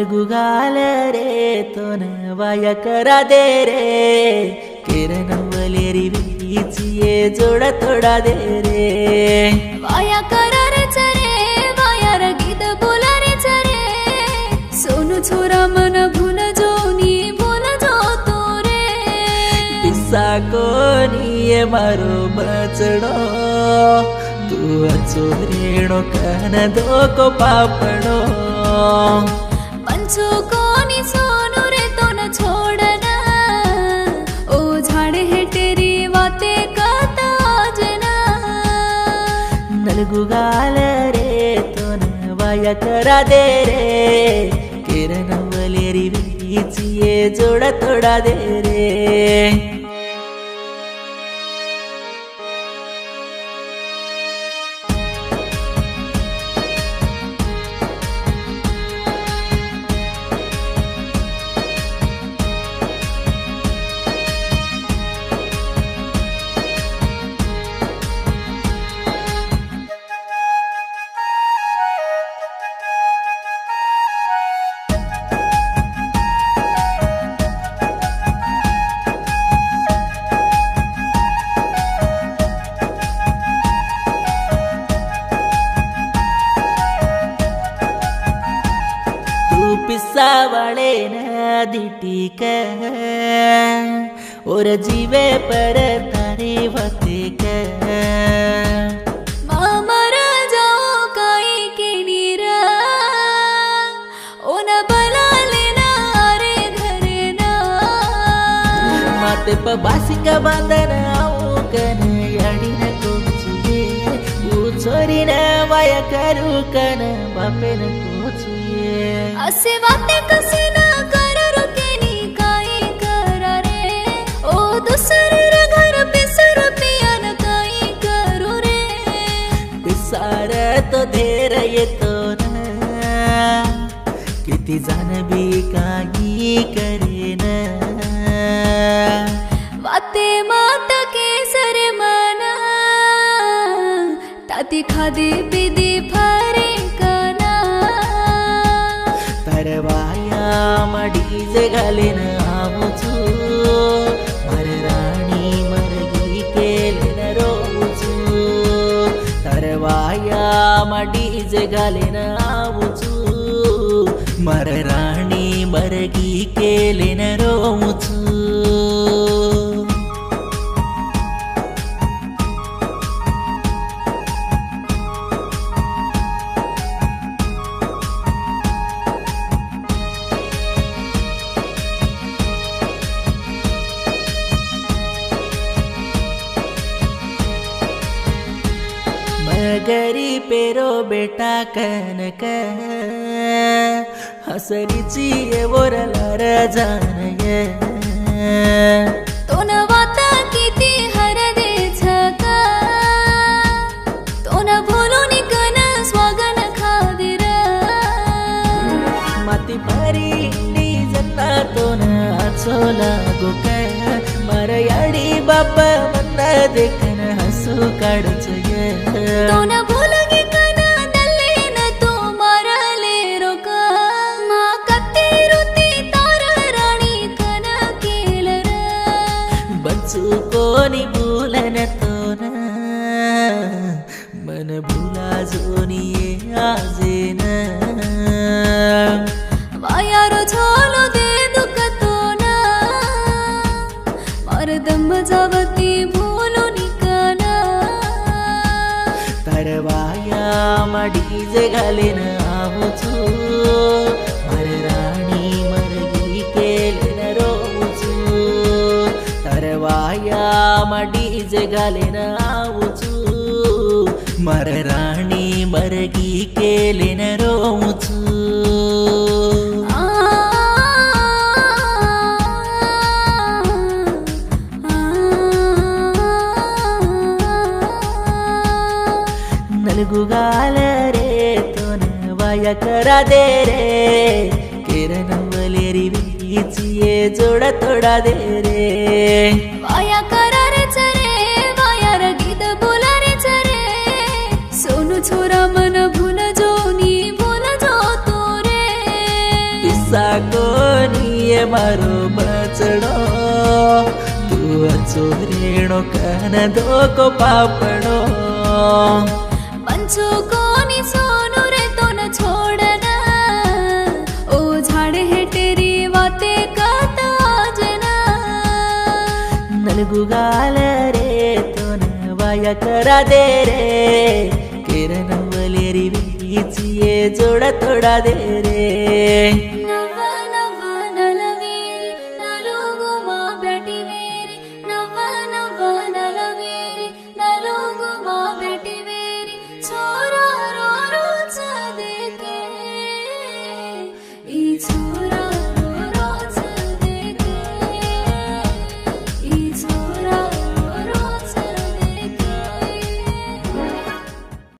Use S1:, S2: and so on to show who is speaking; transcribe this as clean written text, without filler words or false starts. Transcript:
S1: नलगुगाल रे तो नवाया करा दे रे किरण वलेरी बीचिए जोड़ा तोड़ा दे रे
S2: वाया करा रे चरे वाया रे गीत बोला रे चरे सोनू छोरा मन भूल जो नी भूल जो तो रे
S1: पिस्सा को निये मारो बचड़ो तू चोरेणो कन दो को पापड़ो
S2: पंचो कोनी सोनू रे तो न छोड़ना ओ झाड़े है तेरी बातें कहता जना
S1: नलगुगाल रे तो नवाया करा दे रे किरण वलेरी बीचिए जोड़ा तोड़ा दे रे पिस्सा वाले नदीटीक और जीवे पर तारी वतिक
S2: मामर जाओ काई के नीरा ओ न बला लेना रे घरे ना
S1: माते प बासिका बांधन आओ कन याडी न कोचुये ऊ छोरी न वाया करू कन बापे न कोचुये
S2: असे वाते कसे ना कर रुके नी काई करा रे ओ दुसर रे घर पिसर पियन काई करू रे
S1: पिसार तो धेर येतो ना किती जण बी काही करेन
S2: वाते मात के सर मना ताती खादी पिदी फरे कना
S1: तरवाया मडीजे घालेन आमुचू मर राणी मरगी केलेन रोचू तरवाया मडीजे घालेन आमुचू मर राणी मरगी केलेन रोचू गरी पेरो बेटा कनक हसरीची बोरलार जानय
S2: तो न वाता किती हर दे छका तो न भोलो निकन स्वागन खादिर
S1: माती परी जन्ना तो न आचोला गोक मर याडी बाप मन्न देखन हसू काढचय
S2: तो न भूलगे कना दल्ले न तो मारले रोका मा कत्ते रुती तार राणी कना केलर
S1: बच्चू कोणी भूलन तो न मन भूला जोनिये आजेन
S2: वायारो छोलो दे दुख तो ना मरदम जावती भूलो निकना
S1: तरवाया मडीजे घालेन आमुचू मर राणी मरगी केलेन रोचू तरवाया मडीजे घालेन आमुचू मर राणी मरगी केलेन रोचू नलगुगाल रे तो नवाया करा दे रे किरण वलेरी बीचिए जोड़ा तोड़ा दे रे
S2: वाया करा रे चरे वाया रे गीत बोला रे चरे सोनू छोरा मन भूल जो नी भूल जो तो रे
S1: मारो बचड़ो तू चोरीणो कन धोको पापड़ो
S2: पंचो कोनी सोनू रे तो न छोड़ना ओ झाड़ है तेरी बातें कहता जना
S1: नलगुगाल रे तो न वाया करा दे रे किरण वलेरी बीचिए जोड़ा तोड़ा दे रे